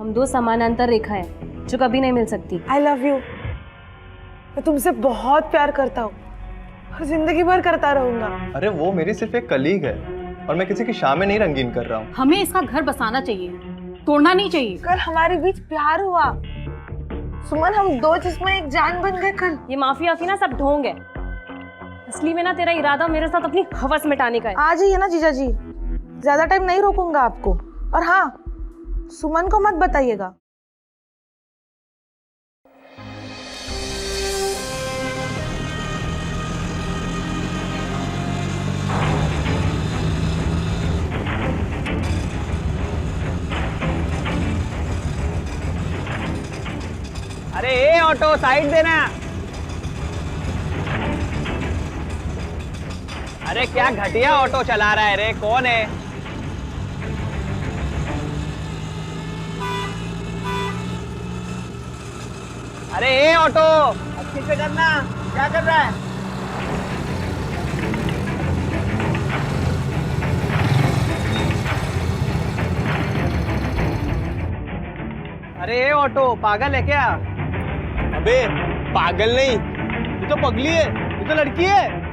हम दो समानांतर रेखा है जो कभी नहीं मिल सकती। I love you. मैं तुमसे बहुत प्यार करता हूँ और जिंदगी भर करता रहूंगा। अरे वो मेरी सिर्फ एक कलीग है और मैं किसी की शाम में नहीं रंगीन कर रहा हूँ। हमें इसका घर बसाना चाहिए, तोड़ना नहीं चाहिए। कल हमारे बीच प्यार हुआ सुमन, हम दो जिस्म एक जान बन गए कल। ये माफी वाफी ना सब ढोंग है। असली में ना तेरा इरादा मेरे साथ अपनी हवस मिटाने का है। आ जाइए ना जीजा जी, ज्यादा टाइम नहीं रोकूंगा आपको। और हाँ, सुमन को मत बताइएगा। अरे ए ऑटो साइड देना। अरे क्या घटिया ऑटो चला रहा है रे, कौन है? अरे ए ऑटो अच्छे से करना, क्या कर रहा है? अरे ए ऑटो पागल है क्या? अबे पागल नहीं, ये तो पगली है, ये तो लड़की है।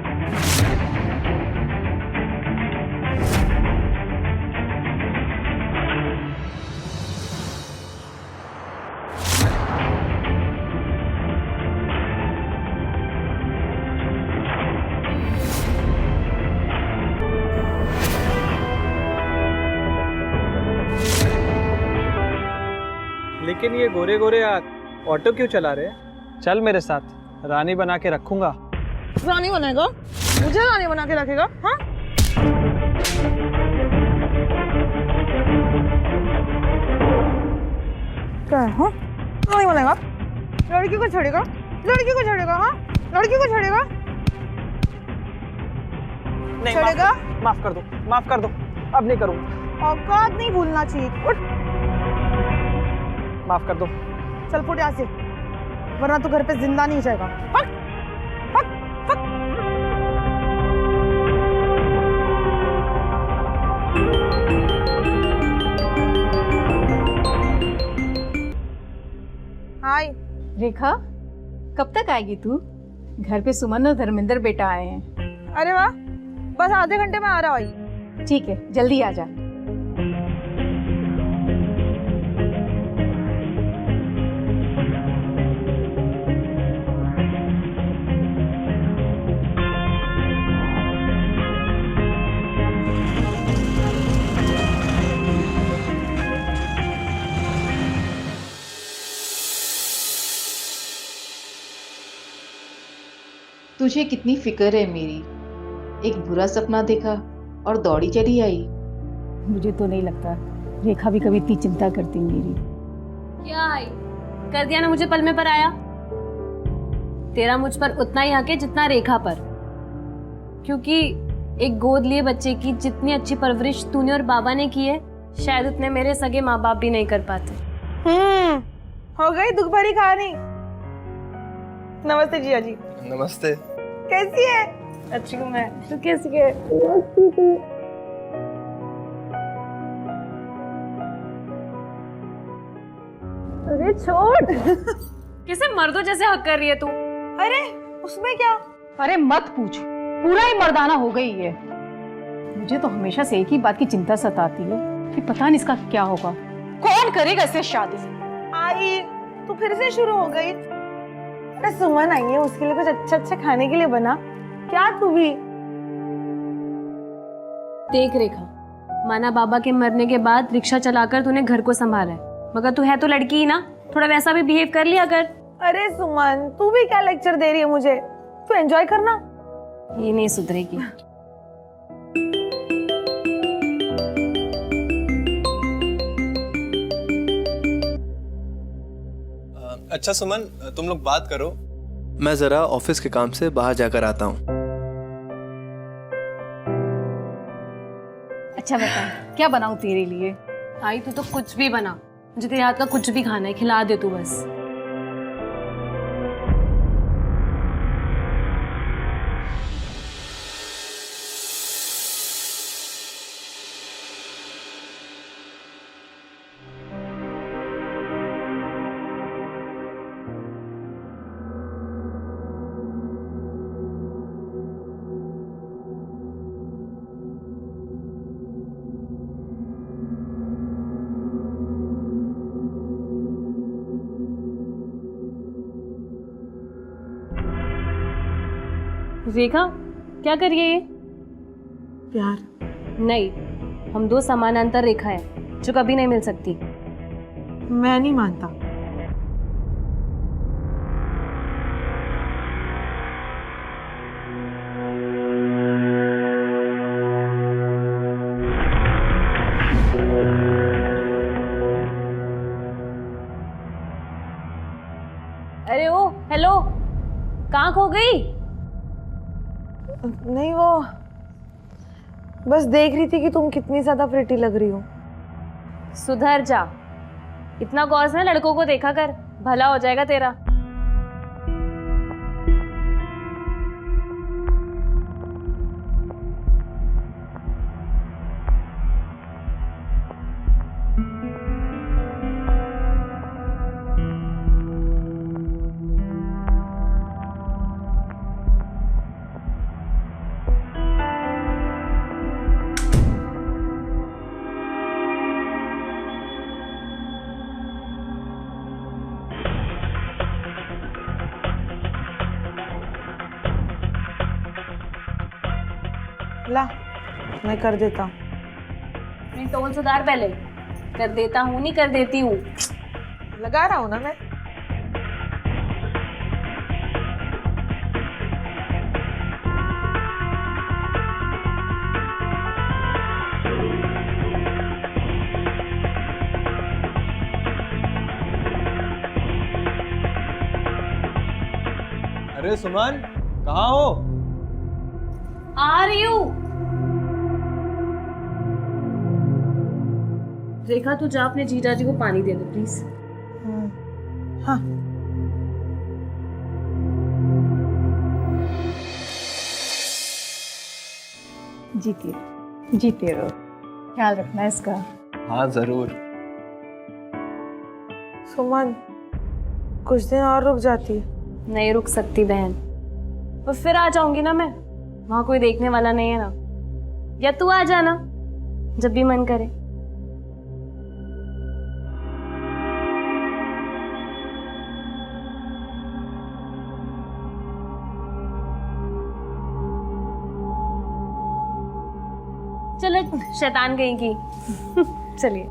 लेकिन ये गोरे गोरे ऑटो क्यों चला रहे? चल मेरे साथ, रानी बना के रखूंगा। रानी बनेगा? मुझे रानी बना के रखेगा? हाँ? क्या है? हाँ? रानी बनेगा? लड़की को छोड़ेगा? लड़की को छोड़ेगा? हाँ? लड़की को छोड़ेगा? नहीं, छोड़ेगा? माफ कर दो, माफ कर दो, अब नहीं करूँगा। औकात नहीं भूलना चाहिए। उठ, माफ कर दो। चल फुट यहाँ से, वरना तू घर पे जिंदा नहीं जाएगा। फट, फट, फट। हाय रेखा, कब तक आएगी तू? घर पे सुमन और धर्मेंद्र बेटा आए हैं। अरे वाह, बस आधे घंटे में आ रहा भाई। ठीक है, जल्दी आ जा। तुझे कितनी फिक्र है मेरी। एक बुरा सपना देखा और दौड़ी चली आई। मुझे तो नहीं लगता रेखा भी कभी इतनी चिंता करती मेरी। क्या आई? कर दिया ना मुझे पल में पर आया। तेरा मुझ पर उतना ही हक है जितना रेखा पर, क्योंकि एक गोद लिए बच्चे की जितनी अच्छी परवरिश तूने और बाबा ने की है, शायद उतने मेरे सगे माँ बाप भी नहीं कर पाते। हो गई दुख भरी कहानी। नमस्ते जिया जी। नमस्ते। कैसी है? अच्छी हूँ मैं, तू कैसी है? अरे छोड़। किसे मर्दों जैसे हक कर रही है तू? अरे उसमें क्या? अरे मत पूछ, पूरा ही मर्दाना हो गई है। मुझे तो हमेशा से एक ही बात की चिंता सताती है कि पता नहीं इसका क्या होगा, कौन करेगा इससे शादी। आई तू फिर से शुरू हो गई। अरे सुमन आई है, उसके लिए कुछ अच्छा अच्छा खाने के लिए बना। क्या तू भी? देख रेखा, माना बाबा के मरने के बाद रिक्शा चलाकर तूने घर को संभाला है, मगर तू है तो लड़की ही ना, थोड़ा वैसा भी बिहेव कर लिया कर। अरे सुमन, तू भी क्या लेक्चर दे रही है मुझे? तू एंजॉय करना। ये नहीं सुधरेगी। अच्छा सुमन, तुम लोग बात करो, मैं जरा ऑफिस के काम से बाहर जाकर आता हूँ। अच्छा बता, क्या बनाऊं तेरे लिए? आई तू तो कुछ भी बना, मुझे तेरे हाथ का कुछ भी खाना है, खिला दे तू बस। रेखा, क्या कर रही है ये? प्यार। नहीं, हम दो समानांतर रेखा है जो कभी नहीं मिल सकती। मैं नहीं मानता। अरे ओ, हेलो, कहाँ खो गई? नहीं, वो बस देख रही थी कि तुम कितनी ज्यादा प्रिटी लग रही हो। सुधर जा, इतना गौर से लड़कों को देखा कर, भला हो जाएगा तेरा। ला, मैं कर देता हूँ। नहीं, टोन सुधार पहले। कर देता हूँ नहीं, कर देती हूँ। लगा रहा हूँ ना मैं। अरे सुमन, कहाँ हो? आ रही हूँ। रेखा, तू जा अपने जीजा जी को पानी दे दे प्लीज। हाँ। जीते रहो, ख्याल रखना इसका। हाँ जरूर। सुमन, कुछ दिन और रुक जाती। नहीं रुक सकती बहन, और फिर आ जाऊंगी ना मैं। वहां कोई देखने वाला नहीं है ना। या तू आ जाना जब भी मन करे। चलो, शैतान कहीं की। चलिए।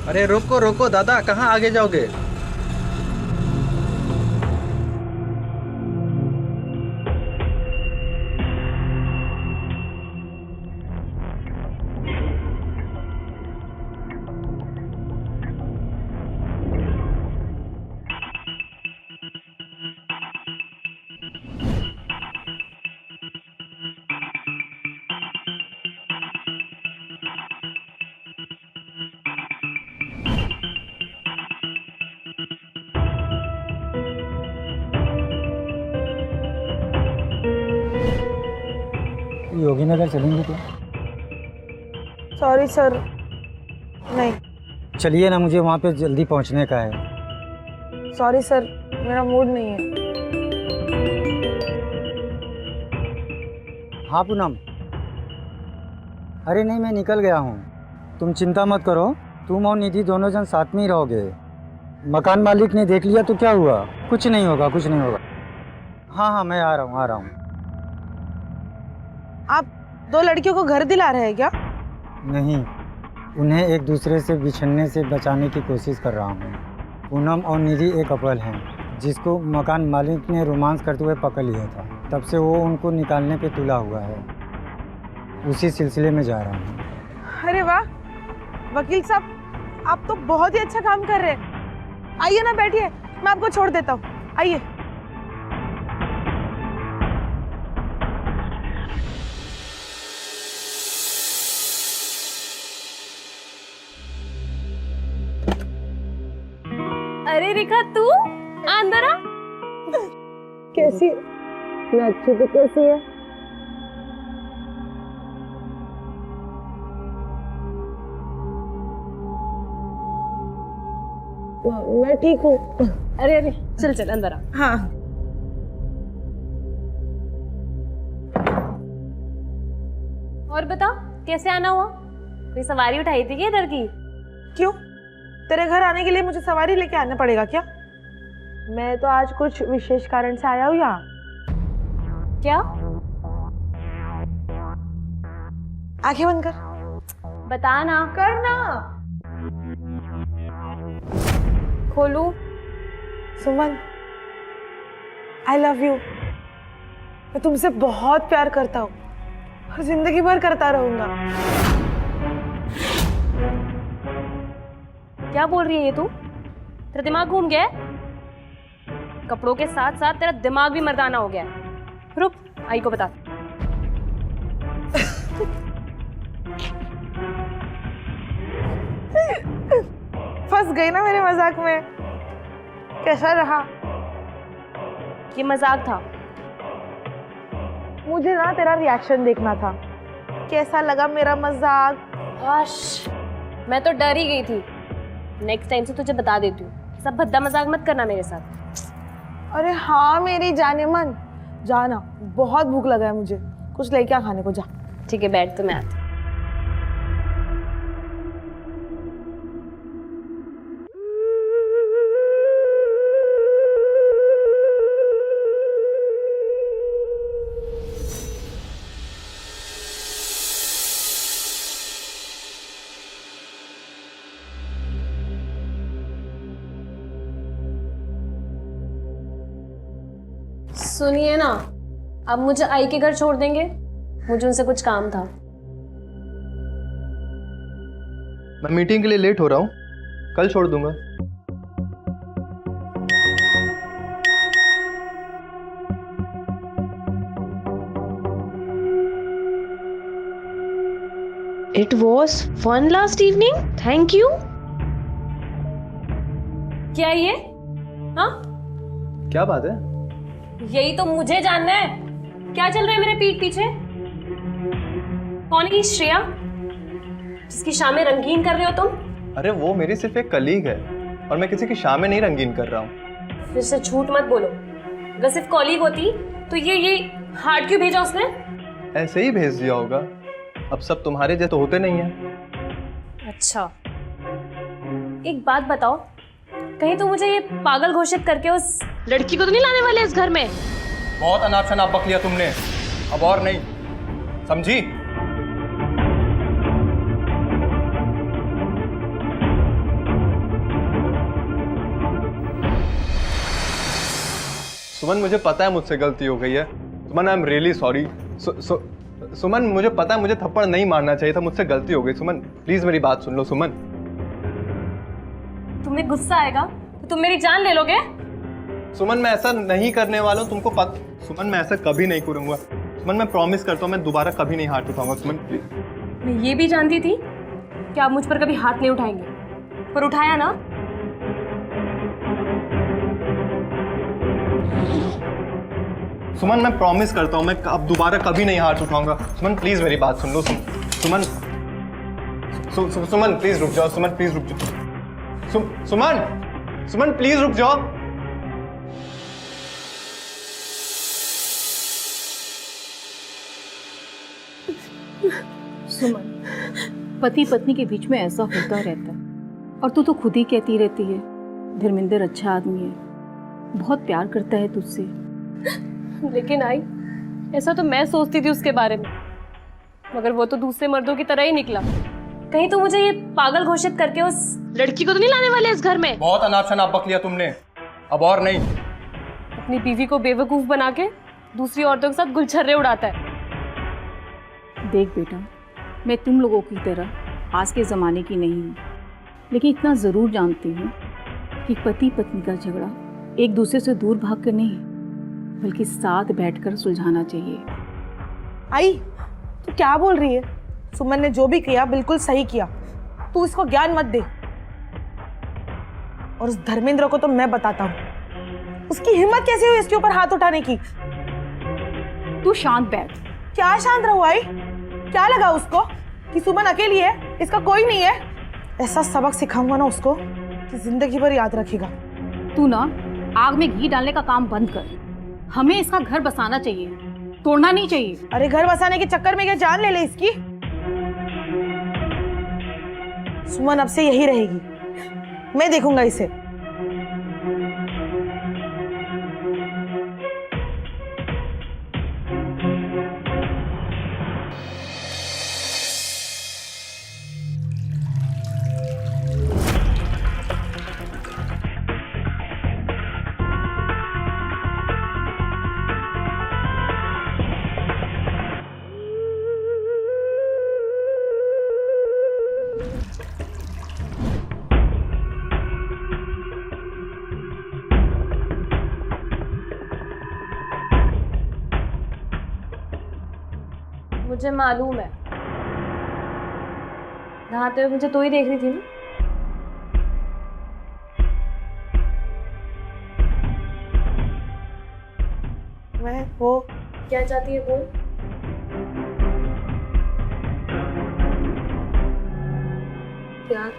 अरे रोको रोको दादा, कहाँ आगे जाओगे? योगी नगर चलेंगे क्या? सॉरी सर, नहीं। चलिए ना, मुझे वहाँ पे जल्दी पहुँचने का है। सॉरी सर, मेरा मूड नहीं है। हाँ पूनम, अरे नहीं, मैं निकल गया हूँ। तुम चिंता मत करो, तुम और निधि दोनों जन साथ में ही रहोगे। मकान मालिक ने देख लिया तो क्या हुआ? कुछ नहीं होगा, कुछ नहीं होगा। हाँ हाँ, मैं आ रहा हूँ। आप दो लड़कियों को घर दिला रहे हैं क्या? नहीं, उन्हें एक दूसरे से बिछड़ने से बचाने की कोशिश कर रहा हूँ। पूनम और निधि एक कपल हैं जिसको मकान मालिक ने रोमांस करते हुए पकड़ लिया था। तब से वो उनको निकालने पे तुला हुआ है। उसी सिलसिले में जा रहा हूँ। अरे वाह वकील साहब, आप तो बहुत ही अच्छा काम कर रहे हैं। आइए ना, बैठिए, मैं आपको छोड़ देता हूँ। आइए। अरे रेखा तू अंदर आ। कैसी? मैं अच्छी तो कैसी है? मैं ठीक हूँ। अरे अरे चल चल अंदर आ। हाँ। और बता कैसे आना हुआ? कोई सवारी उठाई थी क्या इधर की? क्यों? तेरे घर आने के लिए मुझे सवारी लेके आना पड़ेगा क्या? मैं तो आज कुछ विशेष कारण से आया हूँ यहाँ। क्या? आंखें बंद कर। बता ना। कर ना। खोलू? सुमन, आई लव यू। मैं तुमसे बहुत प्यार करता हूँ और जिंदगी भर करता रहूंगा। क्या बोल रही है ये तू? तेरा दिमाग घूम गया है? कपड़ों के साथ साथ तेरा दिमाग भी मर्दाना हो गया है। रुक, आई को बता। फंस गई ना मेरे मजाक में? कैसा रहा? ये मजाक था। मुझे ना तेरा रिएक्शन देखना था। कैसा लगा मेरा मजाक? आश, मैं तो डर ही गई थी। नेक्स्ट टाइम से तुझे बता देती हूँ, सब भद्दा मजाक मत करना मेरे साथ। अरे हाँ मेरी जाने मन, जाना। बहुत भूख लगा है मुझे, कुछ लेके आ खाने को। जा। ठीक है बैठ, तो मैं आती। सुनिए ना, अब मुझे आई के घर छोड़ देंगे? मुझे उनसे कुछ काम था। मैं मीटिंग के लिए लेट हो रहा हूँ, कल छोड़ दूंगा। It was fun last evening. Thank you. क्या ये? हाँ? क्या बात है? यही तो मुझे जानना है। क्या चल रहा है मेरे पीठ पीछे? कौन है ये श्रेया जिसकी शामें रंगीन कर रहे हो तुम? अरे वो मेरी सिर्फ एक कलीग है और मैं किसी की शामें नहीं रंगीन कर रहा हूँ। फिर से झूठ मत बोलो। अगर सिर्फ कॉलीग होती तो ये हार्ट क्यों भेजा उसने? ऐसे ही भेज दिया होगा, अब सब तुम्हारे जैसे होते नहीं हैं। अच्छा, एक बात बताओ, कहीं तो मुझे ये पागल घोषित करके उस लड़की को तो नहीं लाने वाले इस घर में? बहुत अनाप शनाप बक लिया तुमने, अब और नहीं, समझी? सुमन मुझे पता है मुझसे गलती हो गई है। सुमन आई एम रियली सॉरी। सुमन मुझे पता है मुझे थप्पड़ नहीं मारना चाहिए था, मुझसे गलती हो गई। सुमन प्लीज मेरी बात सुन लो। सुमन, तुम्हें गुस्सा आएगा तो तुम मेरी जान ले लोगे? सुमन मैं ऐसा नहीं करने वाला हूँ, तुमको पता। सुमन मैं ऐसा कभी नहीं करूँगा। सुमन मैं प्रॉमिस करता हूँ मैं दोबारा कभी नहीं हाथ उठाऊंगा। सुमन प्लीज। मैं ये भी जानती थी कि आप मुझ पर कभी हाथ नहीं उठाएंगे, पर उठाया ना। सुमन मैं प्रॉमिस करता हूँ मैं अब दोबारा कभी नहीं हाथ उठाऊंगा। सुमन प्लीज मेरी बात सुन लो। सुमन सुमन प्लीज रुक जाओ। सुमन प्लीज रुक जाओ। सुमन प्लीज रुक जाओ। सुमन, पति पत्नी के बीच में ऐसा होता रहता है और तू तो खुद ही कहती रहती है धर्मेंद्र अच्छा आदमी है, बहुत प्यार करता है तुझसे। लेकिन आई, ऐसा तो मैं सोचती थी उसके बारे में, मगर वो तो दूसरे मर्दों की तरह ही निकला। कहीं तो मुझे ये पागल घोषित करके उस लड़की को तो नहीं लाने वाले इस घर में? बहुत अनाप शनाप बक लिया तुमने, अब और नहीं। अपनी बीवी को बेवकूफ बना के दूसरी औरतों के साथ गुलछर्रे उड़ाता है। देख बेटा, मैं तुम लोगों की तरह आज के ज़माने की नहीं हूँ, लेकिन इतना ज़रूर जानती हूँ कि पति पत्नी का झगड़ा एक दूसरे से दूर भाग कर नहीं, बल्कि साथ बैठकर सुलझाना चाहिए। आई, तू क्या बोल रही है? सुमन ने जो भी किया बिल्कुल सही किया, तू इसको ज्ञान मत दे। और उस धर्मेंद्र को तो मैं बताता हूँ उसकी हिम्मत कैसे हुई इसके ऊपर हाथ उठाने की। तू शांत बैठ। क्या शांत रहो आई? क्या लगा उसको कि सुमन अकेली है, इसका कोई नहीं है? ऐसा सबक सिखाऊंगा ना उसको कि जिंदगी भर याद रखेगा। तू ना आग में घी डालने का काम बंद कर। हमें इसका घर बसाना चाहिए, तोड़ना नहीं चाहिए। अरे घर बसाने के चक्कर में क्या जान ले इसकी? सुमन अब से यही रहेगी, मैं देखूंगा इसे। मुझे मालूम है, नहाते हुए मुझे तो ही देख रही थी ना। मैं वो क्या चाहती है बोल। प्यार।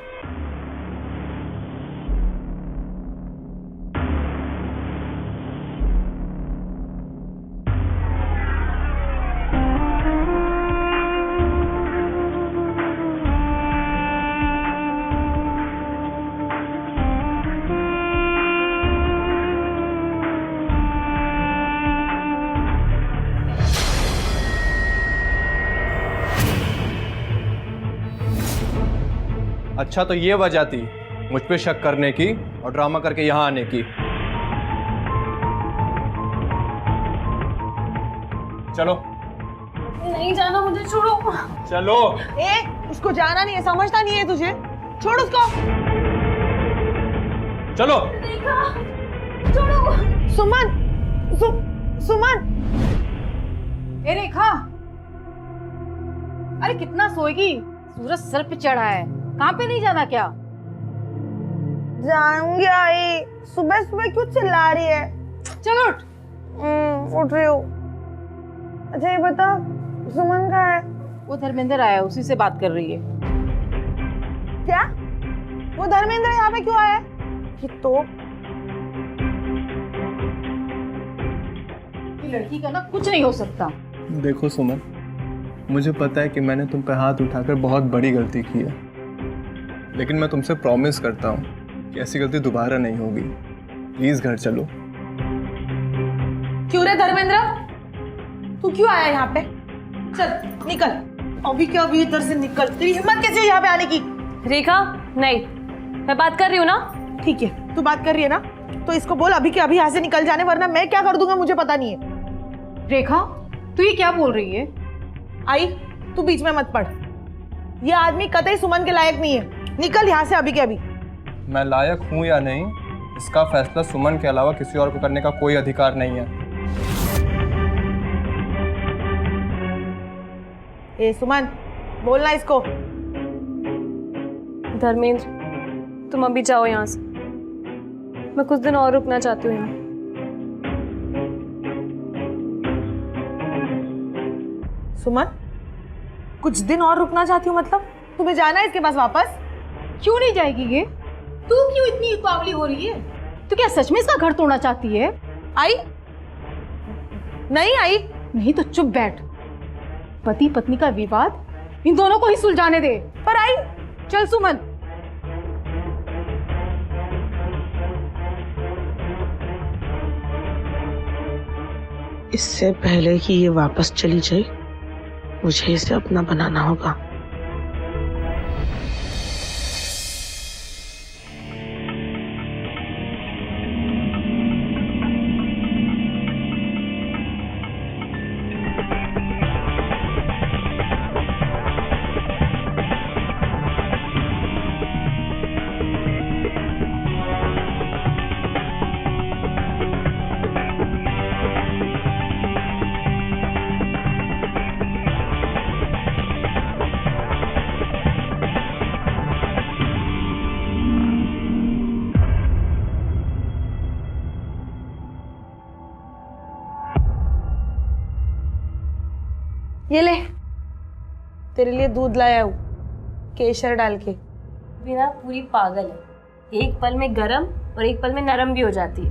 अच्छा, तो ये वजह थी मुझ पे शक करने की और ड्रामा करके यहाँ आने की। चलो। नहीं जाना, मुझे छोड़ो। चलो। उसको जाना नहीं है, समझता नहीं है तुझे? छोड़ उसको। चलो। रेखा, छोड़ो। सुमन, सुमन। ए रेखा, अरे कितना सोएगी? सूरज सर पे चढ़ा है, कहाँ पे नहीं जाना क्या? जाऊंगी आई। सुबह सुबह क्यों चिल्ला रही है? चल उठ। उठ रही हूँ। अच्छा ये बता, सुमन कहाँ है? वो धर्मेंद्र आया, उसी से बात कर रही है। क्या? वो धर्मेंद्र यहाँ पे क्यों आया है? ये तो ये लड़की का ना कुछ नहीं हो सकता। देखो सुमन, मुझे पता है कि मैंने तुम पे हाथ उठाकर बहुत बड़ी गलती की है, लेकिन मैं तुमसे प्रॉमिस करता हूँ कि ऐसी गलती दोबारा नहीं होगी। प्लीज घर चलो। क्यों रे धर्मेंद्र, तू क्यों आया यहाँ पे? चल निकल, अभी क्या अभी इधर से निकल। तेरी हिम्मत कैसे हुई यहाँ पे आने की? रेखा नहीं, मैं बात कर रही हूँ ना। ठीक है, तू बात कर रही है ना, तो इसको बोल अभी के अभी यहाँ से निकल जाने, वरना मैं क्या कर दूंगा मुझे पता नहीं है। रेखा, तू ये क्या बोल रही है? आई, तू बीच में मत पड़। ये आदमी कतई सुमन के लायक नहीं है। निकल यहाँ से अभी के अभी। मैं लायक हूँ या नहीं, इसका फैसला सुमन के अलावा किसी और को करने का कोई अधिकार नहीं है। ए सुमन, बोलना इसको। धर्मेंद्र, तुम अभी जाओ यहाँ से, मैं कुछ दिन और रुकना चाहती हूँ यहाँ। सुमन, कुछ दिन और रुकना चाहती हूँ मतलब? तुम्हें जाना है इसके पास वापस? क्यों नहीं जाएगी ये? तू क्यों इतनी उतावली हो रही है? तू क्या सच में इसका घर तोड़ना चाहती है? आई नहीं, आई नहीं तो चुप बैठ। पति पत्नी का विवाद इन दोनों को ही सुलझाने दे। पर आई। चल सुमन। इससे पहले कि ये वापस चली जाए, मुझे इसे अपना बनाना होगा। ये ले, तेरे लिए दूध लाया हूँ केसर डाल के। बिना पूरी पागल है, एक पल में गरम और एक पल में नरम भी हो जाती है।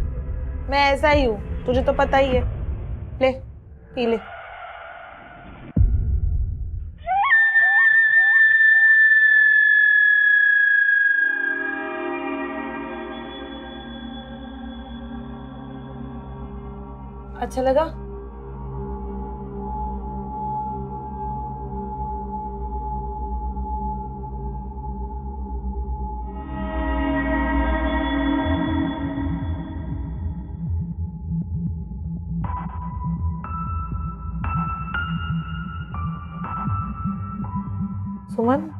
मैं ऐसा ही हूँ, तुझे तो पता ही है। ले पी ले। अच्छा लगा? सुमन,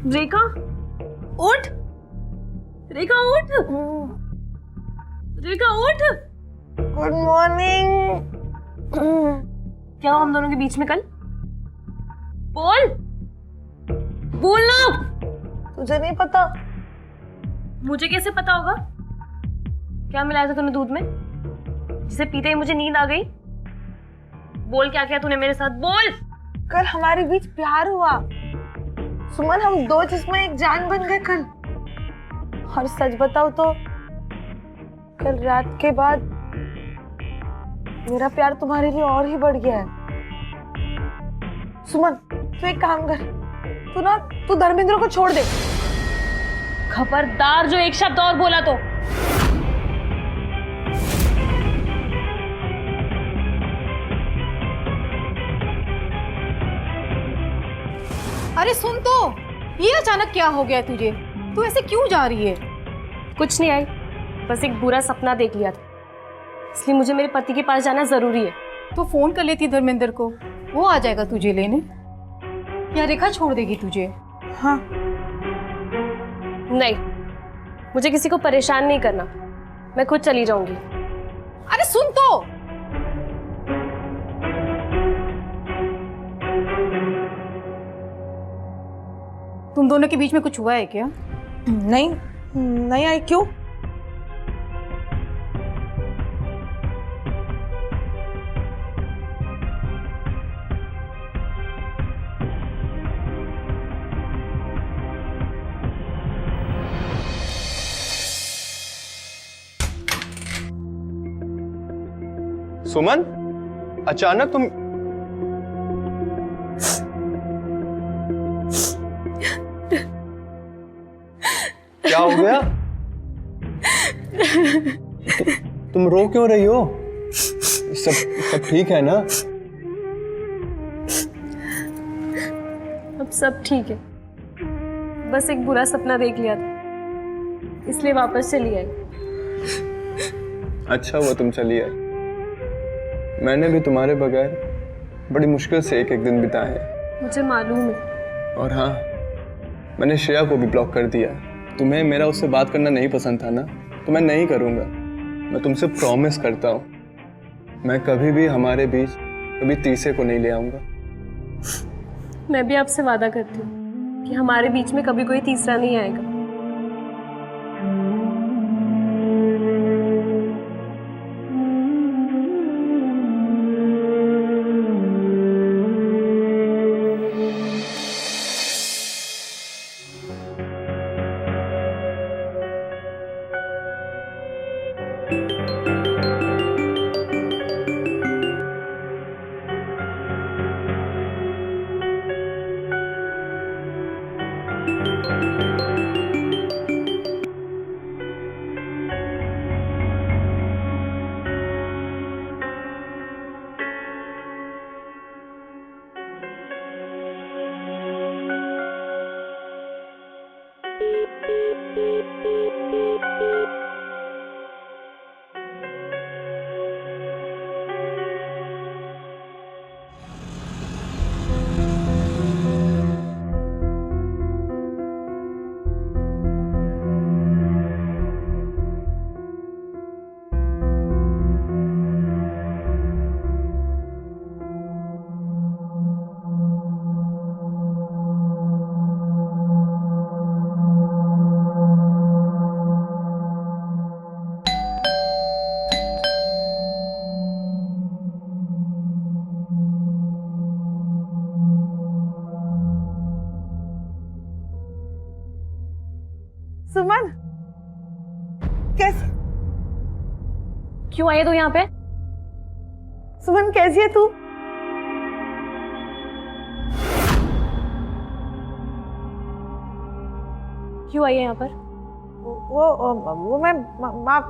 रेखा उठ, रेखा उठ, रेखा उठ। Good morning. क्या हुआ हम दोनों के बीच में कल? बोल, बोलना। तुझे नहीं पता? मुझे कैसे पता होगा? क्या मिलाया था तूने दूध में जिसे पीते ही मुझे नींद आ गई? बोल, क्या किया तूने मेरे साथ? बोल। कल हमारे बीच प्यार हुआ सुमन, हम दो जिस्म एक जान बन गए कल। और सच बताओ तो कल रात के बाद मेरा प्यार तुम्हारे लिए और ही बढ़ गया है। सुमन, तू एक काम कर, तू धर्मेंद्र को छोड़ दे। खबरदार जो एक शब्द और बोला तो। अरे सुन तो, ये अचानक क्या हो गया तुझे? तू ऐसे क्यों जा रही है? कुछ नहीं आई, बस एक बुरा सपना देख लिया था, इसलिए मुझे मेरे पति के पास जाना जरूरी है। तो फोन कर लेती धर्मेंद्र को, वो आ जाएगा तुझे लेने। या रेखा छोड़ देगी तुझे? हाँ। नहीं, मुझे किसी को परेशान नहीं करना, मैं खुद चली जाऊंगी। अरे सुन तो। तुम दोनों के बीच में कुछ हुआ है क्या? नहीं आई। क्यों? सुमन, अचानक तुम क्या हो गया? तुम रो क्यों रही हो? सब ठीक है ना? अब सब ठीक है, बस एक बुरा सपना देख लिया था, इसलिए वापस चली आई। अच्छा हुआ तुम चली आई। मैंने भी तुम्हारे बगैर बड़ी मुश्किल से एक दिन बिताए हैं। मुझे मालूम है। और हाँ, मैंने श्रेया को भी ब्लॉक कर दिया। तुम्हें मेरा उससे बात करना नहीं पसंद था ना, तो मैं नहीं करूँगा। मैं तुमसे प्रॉमिस करता हूँ, मैं कभी भी हमारे बीच कभी तीसरे को नहीं ले आऊँगा। मैं भी आपसे वादा करती हूँ कि हमारे बीच में कभी कोई तीसरा नहीं आएगा। सुमन, कैसी? क्यों आई है तू यहाँ पे? सुमन कैसी है तू? क्यों आई है यहाँ पर? वो मैं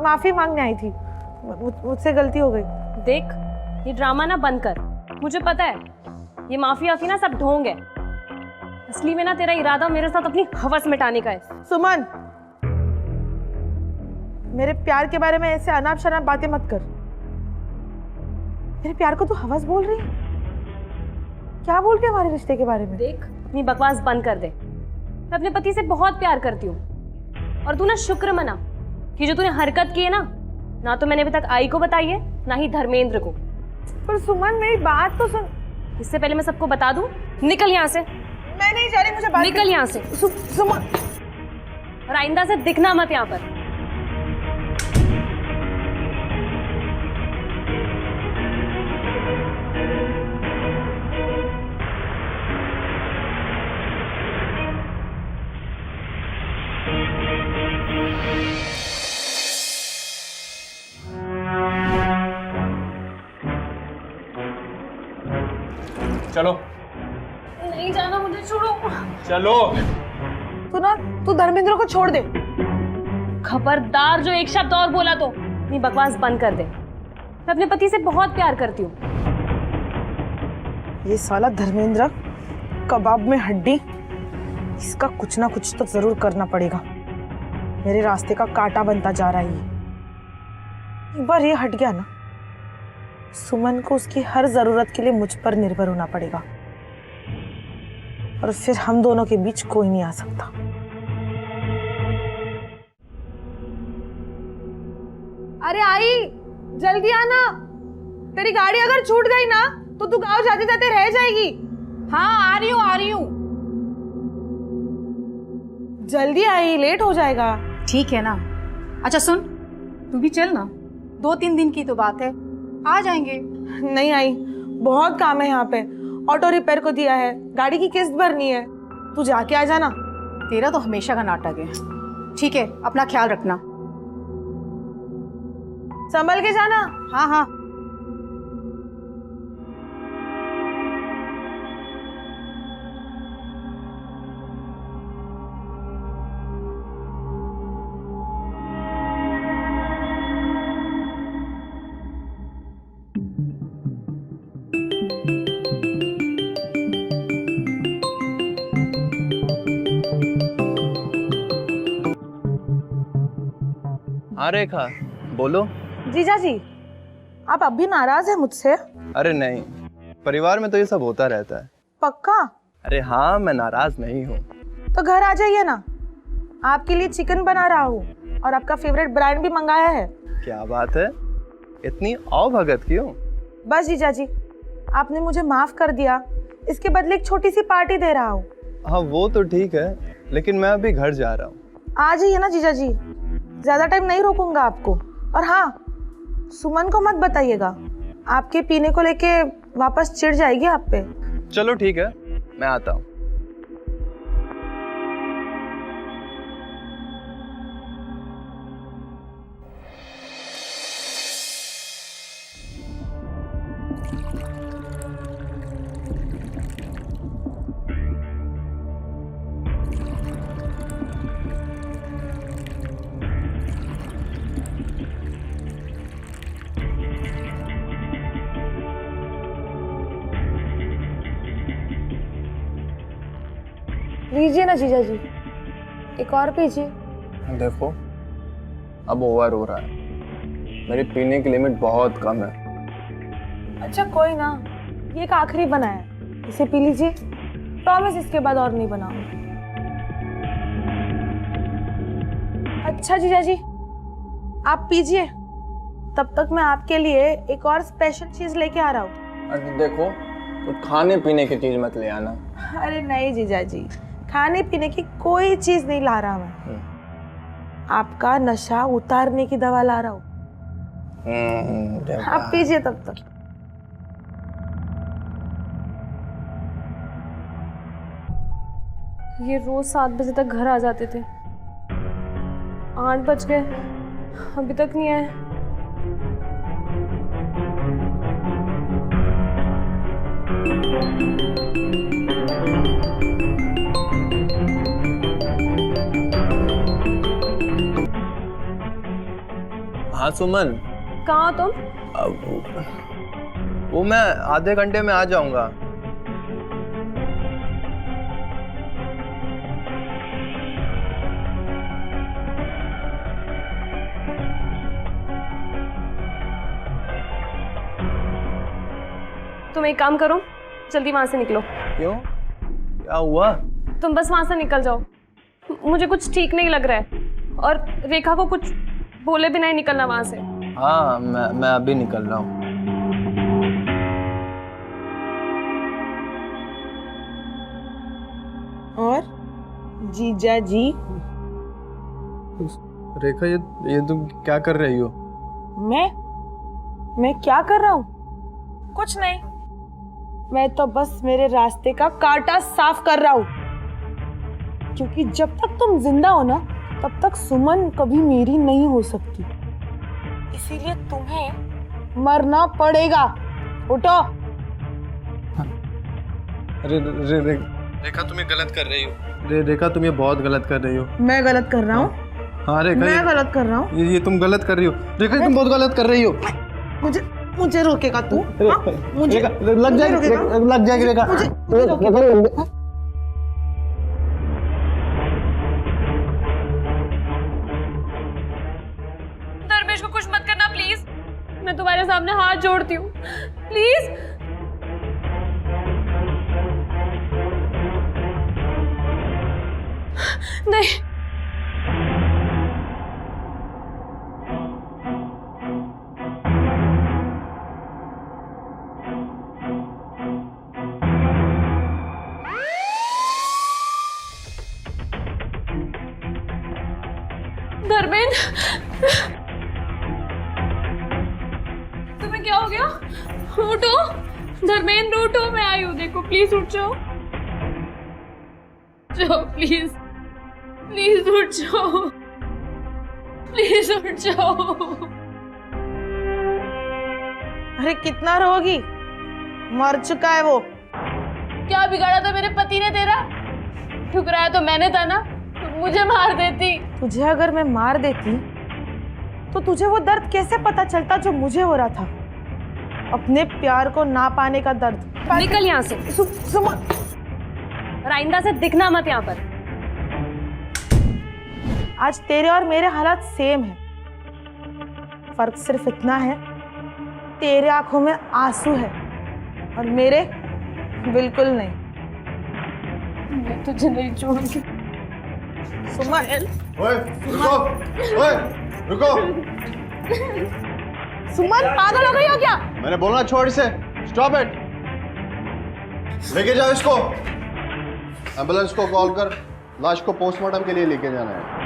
माफी मांगने आई थी। मुझसे गलती हो गई। देख, ये ड्रामा ना बंद कर। मुझे पता है ये माफी वाफी ना सब ढोंग है। असली में ना तेरा इरादा मेरे साथ अपनी हवस मिटाने का है। सुमन, मेरे प्यार के बारे में ऐसे अनाप शनाप बातें मत कर। मेरे प्यार को तू हवस बोल रही है? क्या बोल के हमारे रिश्ते के बारे में? देख, अपनी बकवास बंद कर दे। मैं अपने पति से बहुत प्यार करती हूँ और तू ना शुक्र मना कि जो तूने हरकत की है ना तो मैंने अभी तक आई को बताई है, ना ही धर्मेंद्र को। पर सुमन, मेरी बात तो सुन। इससे पहले मैं सबको बता दूं, निकल यहाँ से। मैं नहीं जा रही, मुझे बात निकल यहाँ से। सुमन, और आइंदा से दिखना मत यहाँ पर। चलो नहीं जाना, मुझे छोड़ो। चलो। तू धर्मेंद्र को छोड़ दे। खबरदार, जो एक शब्द और बोला तो अपनी बकवास बंद कर दे। मैं अपने पति से बहुत प्यार करती हूँ। ये साला धर्मेंद्र कबाब में हड्डी, इसका कुछ ना कुछ तो जरूर करना पड़ेगा। मेरे रास्ते का कांटा बनता जा रहा है ये। एक बार ये हट गया ना, सुमन को उसकी हर जरूरत के लिए मुझ पर निर्भर होना पड़ेगा और फिर हम दोनों के बीच कोई नहीं आ सकता। अरे आई, जल्दी आना। तेरी गाड़ी अगर छूट गई ना तो तू गांव जाते जाते रह जाएगी। हाँ, आ रही हूँ। जल्दी आई, लेट हो जाएगा। ठीक है ना। अच्छा सुन, तू भी चल ना, 2-3 दिन की तो बात है, आ जाएंगे। नहीं आई, बहुत काम है यहाँ पे। ऑटो रिपेयर को दिया है, गाड़ी की किस्त भरनी है। तू जाके आ जाना। तेरा तो हमेशा का नाटक है। ठीक है, अपना ख्याल रखना। संभल के जाना। हाँ हाँ। हाँ रेखा, बोलो। जीजा जी, आप अब भी नाराज हैं मुझसे? अरे नहीं, परिवार में तो ये सब होता रहता है। पक्का? अरे हाँ, मैं नाराज नहीं हूँ। तो घर आ जाइए ना, आपके लिए चिकन बना रहा हूँ और आपका फेवरेट ब्रांड भी मंगाया है। क्या बात है, इतनी अवभगत क्यों? बस जीजा जी, आपने मुझे माफ कर दिया, इसके बदले एक छोटी सी पार्टी दे रहा हूँ। हाँ वो तो ठीक है, लेकिन मैं अभी घर जा रहा हूँ। आ जाइए ना जीजा जी, ज्यादा टाइम नहीं रोकूंगा आपको। और हाँ, सुमन को मत बताइएगा, आपके पीने को लेके वापस चिढ़ जाएगी आप पे। चलो ठीक है, मैं आता हूँ। लीजिए ना जीजा जी, एक और पीजिए। देखो अब ओवर हो रहा है, मेरी पीने की लिमिट बहुत कम है। अच्छा कोई ना, ये एक आखिरी बनाया है, इसे पी लीजिए। प्रॉमिस इसके बाद और नहीं बनाऊंगी। अच्छा जीजा जी, आप पीजिए, तब तक मैं आपके लिए एक और स्पेशल चीज लेके आ रहा हूँ। अरे देखो, तो खाने पीने की चीज मत ले आना। अरे नहीं जीजा जी, खाने पीने की कोई चीज नहीं ला रहा मैं, आपका नशा उतारने की दवा ला रहा हूँ। आप पीजिए तब तक। ये रोज 7 बजे तक घर आ जाते थे, 8 बज गए, अभी तक नहीं आए। हाँ सुमन, कहाँ हो तुम? वो मैं आधे घंटे में आ जाऊंगा। तुम एक काम करो, जल्दी वहां से निकलो। क्यों, क्या हुआ? तुम बस वहां से निकल जाओ, मुझे कुछ ठीक नहीं लग रहा है, और रेखा को कुछ बोले बिना ही निकलना वहां से। हाँ मैं अभी निकल रहा हूँ। और जीजा जी, रेखा ये तुम क्या कर रही हो? मैं क्या कर रहा हूँ? कुछ नहीं, मैं तो बस मेरे रास्ते का कांटा साफ कर रहा हूँ, क्योंकि जब तक तुम जिंदा हो ना, तब तक सुमन कभी मेरी नहीं हो सकती, इसीलिए तुम्हें मरना पड़ेगा। उठो। रेखा तुम्हें गलत कर रही हो। रेखा तुम ये बहुत गलत कर रही हो। मैं गलत कर रहा हूँ? हाँ रेखा, मैं गलत कर रहा हूँ? ये तुम गलत कर रही हो। रेखा तुम बहुत गलत कर रही हो। मुझे रोकेगा तू? मुझे लग जाएगी रेखा। धर्मेश को कुछ मत करना प्लीज, मैं तुम्हारे सामने हाथ जोड़ती हूँ, प्लीज। नहीं, धर्मेंद्र, तुम्हें क्या हो गया? उठो धर्मेंद्र, उठो, मैं आई हूँ, देखो प्लीज उठ जाओ, प्लीज प्लीज उठ जाओ, प्लीज उठ जाओ। अरे कितना रोगी, मर चुका है वो। क्या बिगाड़ा था मेरे पति ने तेरा? ठुकराया तो मैंने था ना, मुझे मार देती। तुझे अगर मैं मार देती तो तुझे वो दर्द कैसे पता चलता जो मुझे हो रहा था, अपने प्यार को ना पाने का दर्द। निकल यहाँ से, और आइंदा से दिखना मत यहाँ पर। आज तेरे और मेरे हालात सेम है, फर्क सिर्फ इतना है, तेरे आंखों में आंसू है और मेरे बिल्कुल नहीं। मैं तुझे नहीं छोड़ूंगी। सुमन, रुको। सुमन पागल हो गई हो क्या? मैंने बोला छोड़ इसे, स्टॉप इट। लेके जाओ इसको, एम्बुलेंस को कॉल कर, लाश को पोस्टमार्टम के लिए लेके जाना है।